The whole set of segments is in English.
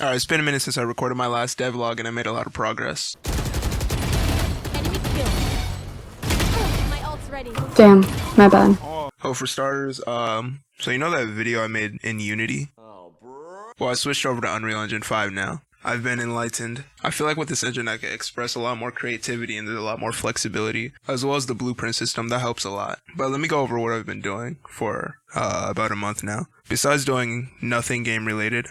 Alright, it's been a minute since I recorded my last devlog and I made a lot of progress. Enemy killed. My ult's ready. Damn, my bad. Oh, for starters, so you know that video I made in Unity? Well, I switched over to Unreal Engine 5 now. I've been enlightened. I feel like with this engine I can express a lot more creativity and there's a lot more flexibility, as well as the blueprint system. That helps a lot. But let me go over what I've been doing for about a month now. Besides doing nothing game related,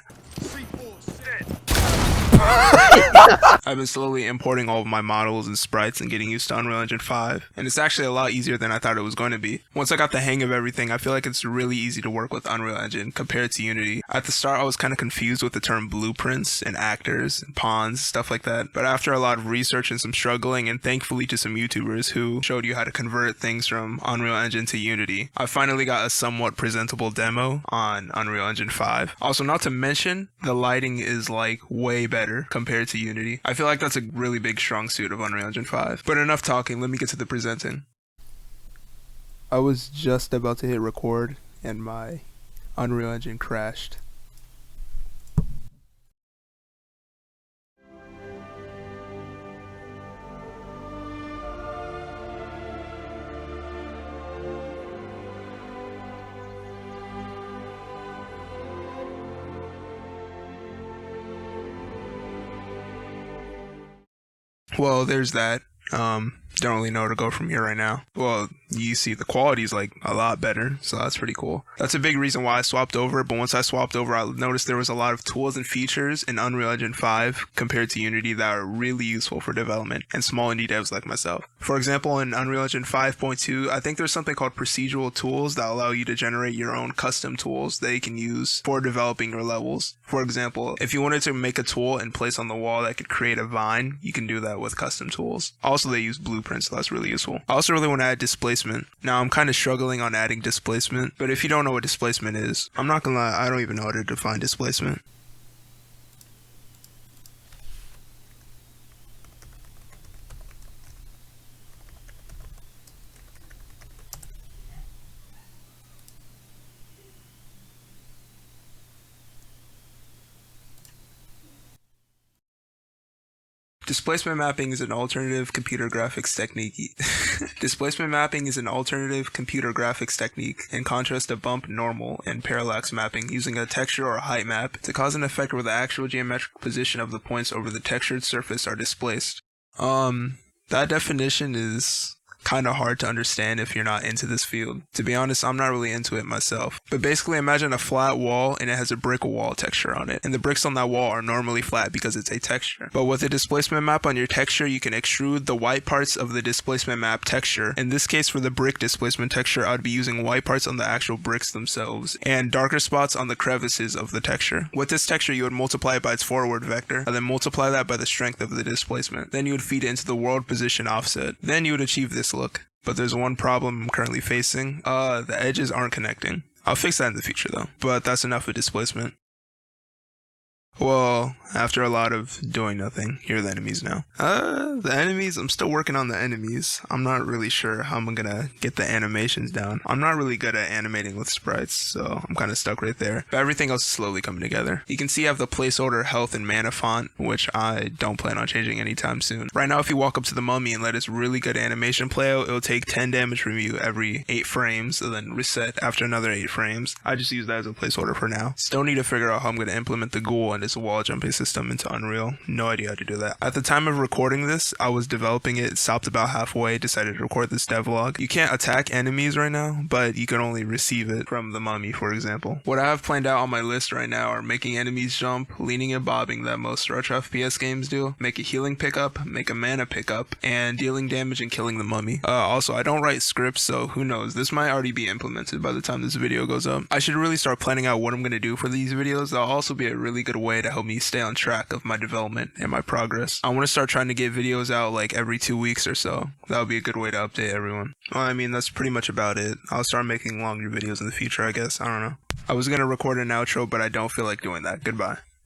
I've been slowly importing all of my models and sprites and getting used to Unreal Engine 5, and it's actually a lot easier than I thought it was going to be. Once I got the hang of everything, I feel like it's really easy to work with Unreal Engine compared to Unity. At the start, I was kind of confused with the term blueprints and actors and pawns, stuff like that, but after a lot of research and some struggling, and thankfully to some YouTubers who showed you how to convert things from Unreal Engine to Unity, I finally got a somewhat presentable demo on Unreal Engine 5. Also, not to mention, the lighting is like way better compared to Unity. I feel like that's a really big strong suit of Unreal Engine 5. But enough talking, let me get to the presenting. I was just about to hit record and my Unreal Engine crashed. Well, there's that. Don't really know where to go from here right now. Well, you see the quality is like a lot better, so that's pretty cool. That's a big reason why I swapped over, but once I swapped over, I noticed there was a lot of tools and features in Unreal Engine 5 compared to Unity that are really useful for development and small indie devs like myself. For example, in Unreal Engine 5.2, I think there's something called procedural tools that allow you to generate your own custom tools that you can use for developing your levels. For example, if you wanted to make a tool and place on the wall that could create a vine, you can do that with custom tools. Also, they use blueprints, so that's really useful. I also really want to add displacement. Now, I'm kind of struggling on adding displacement, but if you don't know what displacement is, I'm not gonna lie, I don't even know how to define displacement. Displacement mapping is an alternative computer graphics technique. Displacement mapping is an alternative computer graphics technique in contrast to bump, normal, and parallax mapping, using a texture or height map to cause an effect where the actual geometric position of the points over the textured surface are displaced. That definition is kind of hard to understand if you're not into this field. To be honest, I'm not really into it myself. But basically imagine a flat wall and it has a brick wall texture on it. And the bricks on that wall are normally flat because it's a texture. But with a displacement map on your texture, you can extrude the white parts of the displacement map texture. In this case, for the brick displacement texture, I'd be using white parts on the actual bricks themselves and darker spots on the crevices of the texture. With this texture, you would multiply it by its forward vector and then multiply that by the strength of the displacement. Then you would feed it into the world position offset. Then you would achieve this look. But there's one problem I'm currently facing. The edges aren't connecting. I'll fix that in the future though. But that's enough of displacement. Well, after a lot of doing nothing, here are the enemies now. The enemies, I'm still working on the enemies. I'm not really sure how I'm gonna get the animations down. I'm not really good at animating with sprites, so I'm kind of stuck right there. But everything else is slowly coming together. You can see I have the placeholder health and mana font, which I don't plan on changing anytime soon. Right now, if you walk up to the mummy and let its really good animation play out, it'll take 10 damage from you every 8 frames, and then reset after another 8 frames. I just use that as a placeholder for now. Still need to figure out how I'm gonna implement the ghoul and its wall jumping system into Unreal. No idea how to do that. At the time of recording this, I was developing it, stopped about halfway, decided to record this devlog. You can't attack enemies right now, but you can only receive it from the mummy, for example. What I have planned out on my list right now are making enemies jump, leaning and bobbing that most retro FPS games do, make a healing pickup, make a mana pickup, and dealing damage and killing the mummy. Also, I don't write scripts, so who knows, this might already be implemented by the time this video goes up. I should really start planning out what I'm going to do for these videos. That'll also be a really good way to help me stay on track of my development and my progress. I want to start trying to get videos out like every 2 weeks or so. That would be a good way to update everyone. Well, I mean, that's pretty much about it. I'll start making longer videos in the future, I guess. I don't know. I was going to record an outro, but I don't feel like doing that. Goodbye.